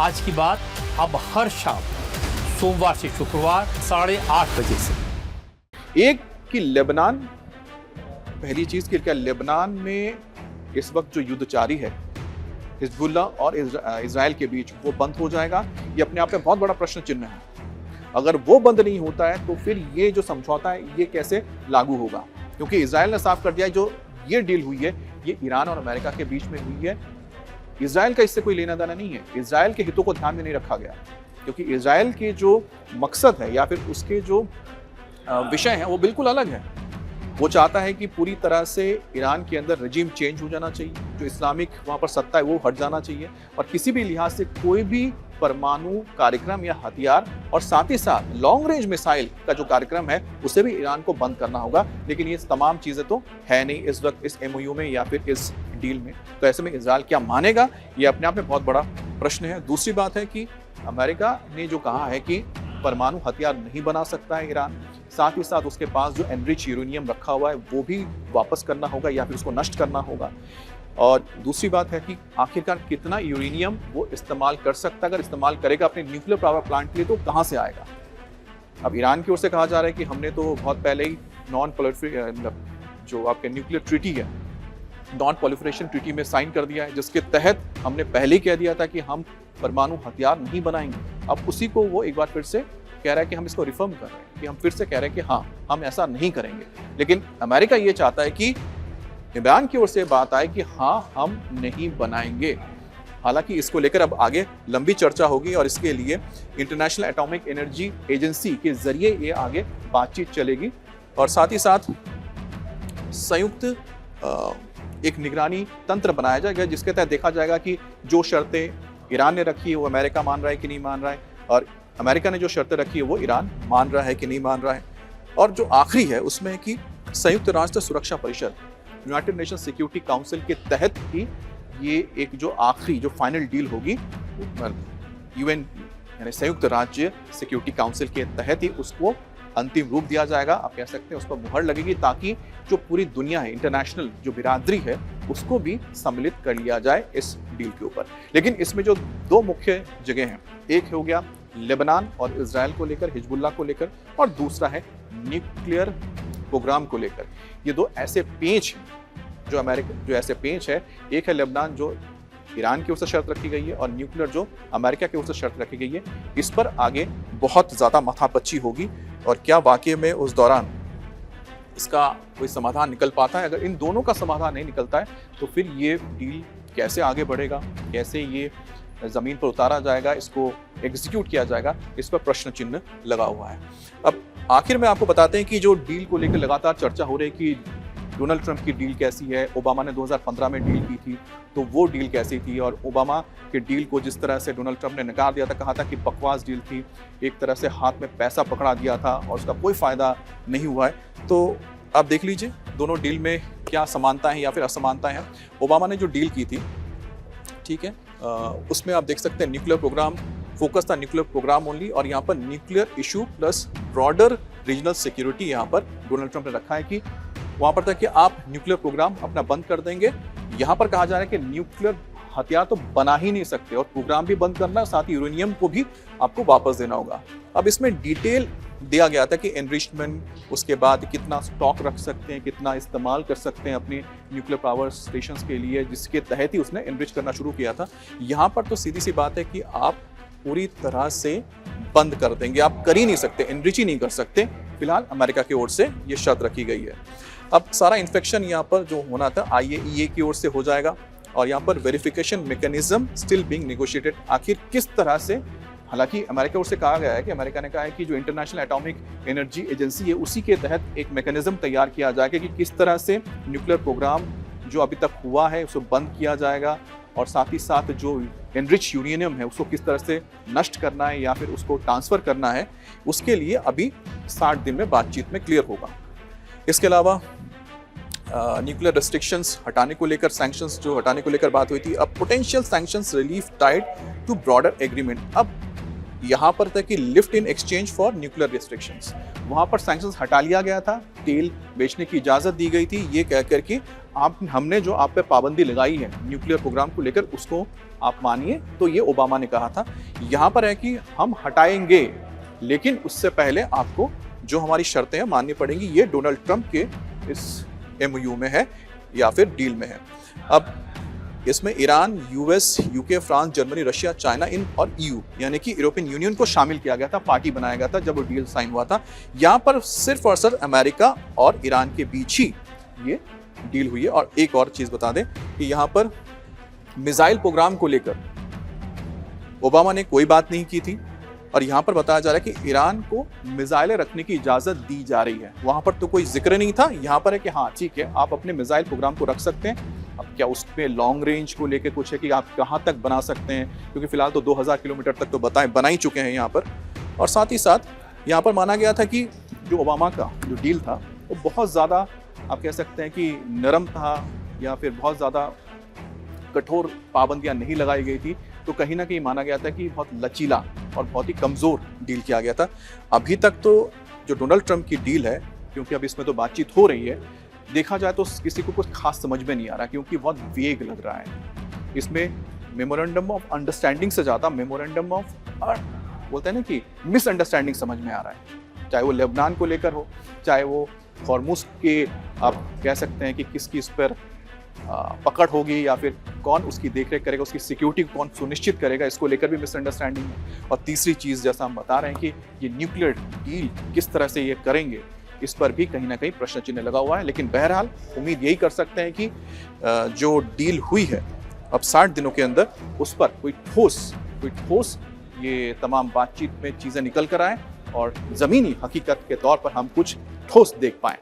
आज की बात अब हर शाम सोमवार से शुक्रवार 8:30 बजे से। एक कि लेबनान, पहली चीज कि क्या लेबनान में इस वक्त जो युद्ध जारी है हिजबुल्लाह और इजराइल के बीच, वो बंद हो जाएगा? ये अपने आप में बहुत बड़ा प्रश्न चिन्ह है। अगर वो बंद नहीं होता है तो फिर ये जो समझौता है ये कैसे लागू होगा? क्योंकि इजराइल ने साफ कर दिया है जो ये डील हुई है ये ईरान और अमेरिका के बीच में हुई है। इजराइल का इससे कोई लेना देना नहीं है। इजराइल के हितों को ध्यान में नहीं रखा गया, क्योंकि इजराइल के जो मकसद है या फिर उसके जो विषय हैं वो बिल्कुल अलग है। वो चाहता है कि पूरी तरह से ईरान के अंदर रजीम चेंज हो जाना चाहिए, जो इस्लामिक वहाँ पर सत्ता है वो हट जाना चाहिए, और किसी भी लिहाज से कोई भी परमाणु कार्यक्रम या हथियार और साथ ही साथ लॉन्ग रेंज मिसाइल का जो कार्यक्रम है उसे भी ईरान को बंद करना होगा। लेकिन ये तमाम चीजें तो है नहीं इस वक्त इस MOU में या फिर इस डील में। तो ऐसे में इजराइल क्या मानेगा, ये अपने आप में बहुत बड़ा प्रश्न है। दूसरी बात है कि अमेरिका ने जो कहा है कि परमाणु हथियार नहीं बना सकता है ईरान, साथ ही साथ उसके पास जो एनरिच यूरेनियम रखा हुआ है वो भी वापस करना होगा या फिर उसको नष्ट करना होगा। और दूसरी बात है कि आखिरकार कितना यूरेनियम वो इस्तेमाल कर सकता है, अगर इस्तेमाल करेगा अपने न्यूक्लियर पावर प्लांट के लिए तो कहाँ से आएगा? अब ईरान की ओर से कहा जा रहा है कि हमने तो बहुत पहले ही नॉन प्रोलिफरेशन जो आपके न्यूक्लियर ट्रीटी है, नॉन प्रोलिफरेशन ट्रीटी में साइन कर दिया है, जिसके तहत हमने पहले ही कह दिया था कि हम परमाणु हथियार नहीं बनाएंगे। अब उसी को वो एक बार फिर से कह रहा है कि हम इसको रिफर्म कर रहे हैं, कि हम फिर से कह रहे हैं कि हाँ हम ऐसा नहीं करेंगे। लेकिन अमेरिका ये चाहता है कि ईरान की ओर से बात आए कि हाँ हम नहीं बनाएंगे। हालांकि इसको लेकर अब आगे लंबी चर्चा होगी और इसके लिए इंटरनेशनल एटॉमिक एनर्जी एजेंसी के जरिए ये आगे बातचीत चलेगी, और साथ ही साथ संयुक्त एक निगरानी तंत्र बनाया जाएगा जिसके तहत देखा जाएगा कि जो शर्तें ईरान ने रखी है वो अमेरिका मान रहा है कि नहीं मान रहा है, और अमेरिका ने जो शर्तें रखी है वो ईरान मान रहा है कि नहीं मान रहा है। और जो आखिरी है उसमें है कि संयुक्त राष्ट्र सुरक्षा परिषद, यूनाइटेड नेशन सिक्योरिटी काउंसिल के तहत ही ये एक जो आखिरी जो फाइनल डील होगी UN यानी संयुक्त राज्य सिक्योरिटी काउंसिल के तहत ही उसको अंतिम रूप दिया जाएगा। आप कह सकते हैं उस पर मुहर लगेगी, ताकि जो पूरी दुनिया है, इंटरनेशनल जो बिरादरी है, उसको भी सम्मिलित कर लिया जाए इस डील के ऊपर। लेकिन इसमें जो दो मुख्य जगह हैं, एक हो गया लेबनान और इजराइल को लेकर, हिजबुल्लाह को लेकर, और दूसरा है न्यूक्लियर प्रोग्राम को लेकर। ये दो ऐसे पेंच हैं जो ऐसे पेंच है, एक है लेबनान जो ईरान की ओर से शर्त रखी गई है, और न्यूक्लियर जो अमेरिका की ओर से शर्त रखी गई है। इस पर आगे बहुत ज्यादा माथापच्ची होगी, और क्या वाकई में उस दौरान इसका कोई समाधान निकल पाता है। अगर इन दोनों का समाधान नहीं निकलता है तो फिर ये डील कैसे आगे बढ़ेगा, कैसे ये जमीन पर उतारा जाएगा, इसको एग्जीक्यूट किया जाएगा, इस पर प्रश्न चिन्ह लगा हुआ है। अब आखिर में आपको बताते हैं कि जो डील को लेकर लगातार चर्चा हो रही है कि डोनाल्ड ट्रंप की डील कैसी है, ओबामा ने 2015 में डील की थी तो वो डील कैसी थी, और ओबामा के डील को जिस तरह से डोनाल्ड ट्रंप ने नकार दिया था, कहा था कि बकवास डील थी, एक तरह से हाथ में पैसा पकड़ा दिया था और उसका कोई फायदा नहीं हुआ है। तो आप देख लीजिए दोनों डील में क्या समानताएं या फिर असमानताएं हैं। ओबामा ने जो डील की थी, ठीक है, उसमें आप देख सकते हैं न्यूक्लियर प्रोग्राम, फोकस था न्यूक्लियर प्रोग्राम ओनली, और यहाँ पर nuclear issue plus broader regional security यहाँ पर डोनाल्ड ट्रंप ने रखा है कि वहां पर तक कि आप न्यूक्लियर प्रोग्राम अपना बंद कर देंगे। यहाँ पर कहा जा रहा है कि न्यूक्लियर हथियार तो बना ही नहीं सकते और प्रोग्राम भी बंद करना, साथ ही यूरेनियम को भी आपको वापस देना होगा। अब इसमें डिटेल दिया गया था कि एनरिचमेंट, उसके बाद कितना स्टॉक रख सकते हैं, कितना इस्तेमाल कर सकते हैं अपने न्यूक्लियर पावर स्टेशंस के लिए, जिसके तहत ही उसने एनरिच करना शुरू किया था। यहाँ पर तो सीधी सी बात है कि आप पूरी तरह से बंद कर देंगे, आप कर ही नहीं सकते, एनरिच ही नहीं कर सकते। फिलहाल अमेरिका की ओर से ये शर्त रखी गई है। अब सारा इन्फेक्शन यहाँ पर जो होना था IAEA की ओर से हो जाएगा, और यहाँ पर verification mechanism still being negotiated. आखिर किस तरह से, हालांकि अमेरिका ओर से कहा गया है कि अमेरिका ने कहा है कि जो इंटरनेशनल एटॉमिक एनर्जी एजेंसी है उसी के तहत एक मैकेनिज्म तैयार किया जाएगा कि किस तरह से न्यूक्लियर प्रोग्राम जो अभी तक हुआ है उसको बंद किया जाएगा, और साथ ही साथ जो एनरिच यूरेनियम है उसको किस तरह से नष्ट करना है या फिर उसको ट्रांसफर करना है, उसके लिए अभी 60 दिन में बातचीत में क्लियर होगा। इसके अलावा न्यूक्लियर रेस्ट्रिक्शंस हटाने को लेकर, सैंक्शंस जो हटाने को लेकर बात हुई थी, अब potential sanctions relief tied to broader agreement. अब यहाँ पर था कि lift in exchange for nuclear restrictions, वहाँ पर सैंक्शंस हटा लिया गया था, तेल बेचने की इजाज़त दी गई थी, ये कह कर कि हमने जो आप पे पाबंदी लगाई है न्यूक्लियर प्रोग्राम को लेकर उसको आप मानिए। तो ये ओबामा ने कहा था। यहाँ पर है कि हम हटाएंगे, लेकिन उससे पहले आपको जो हमारी शर्तें हैं माननी पड़ेंगी। ये डोनाल्ड ट्रंप के इस MOU में है या फिर डील में है। अब इसमें Iran, US, UK, France, Germany, Russia, China और EU यानी कि यूरोपियन यूनियन को शामिल किया गया था, पार्टी बनाया गया था जब वो डील साइन हुआ था। यहाँ पर सिर्फ और सिर्फ अमेरिका और ईरान के बीच ही ये डील हुई है। और एक और चीज़ बता दें कि यहाँ पर मिसाइल प्रोग्राम को लेकर ओबामा ने कोई बात नहीं की थी, और यहाँ पर बताया जा रहा है कि ईरान को मिसाइलें रखने की इजाज़त दी जा रही है। वहाँ पर तो कोई जिक्र नहीं था, यहाँ पर है कि हाँ ठीक है, आप अपने मिसाइल प्रोग्राम को रख सकते हैं। अब क्या उसमें लॉन्ग रेंज को लेकर कुछ है कि आप कहाँ तक बना सकते हैं, क्योंकि फिलहाल तो 2000 किलोमीटर तक तो बना ही चुके हैं यहाँ पर। और साथ ही साथ यहाँ पर माना गया था कि जो ओबामा का जो डील था वो बहुत ज़्यादा आप कह सकते हैं कि नरम था, या फिर बहुत ज़्यादा कठोर पाबंदियां नहीं लगाई गई थी। तो कहीं ना कहीं माना गया था कि बहुत लचीला और बहुत ही कमज़ोर डील किया गया था। अभी तक तो जो डोनाल्ड ट्रंप की डील है, क्योंकि अब इसमें तो बातचीत हो रही है, देखा जाए तो किसी को कुछ खास समझ में नहीं आ रहा, क्योंकि बहुत वेग लग रहा है। इसमें मेमोरेंडम ऑफ अंडरस्टैंडिंग से ज़्यादा मेमोरेंडम ऑफ बोलते हैं ना कि मिसअंडरस्टैंडिंग समझ में आ रहा है। चाहे वो लेबनान को लेकर हो, चाहे वो हॉर्मुज़ के आप कह सकते हैं कि किसकी इस पर पकड़ होगी, या फिर कौन उसकी देखरेख करेगा, उसकी सिक्योरिटी कौन सुनिश्चित करेगा, इसको लेकर भी मिसअंडरस्टैंडिंग है। और तीसरी चीज़ जैसा हम बता रहे हैं कि ये न्यूक्लियर डील किस तरह से ये करेंगे, इस पर भी कहीं ना कहीं प्रश्न चिन्ह लगा हुआ है। लेकिन बहरहाल उम्मीद यही कर सकते हैं कि जो डील हुई है अब 60 दिनों के अंदर, उस पर कोई ठोस ये तमाम बातचीत में चीज़ें निकल कर आए और ज़मीनी हकीकत के तौर पर हम कुछ ठोस देख पाएँ।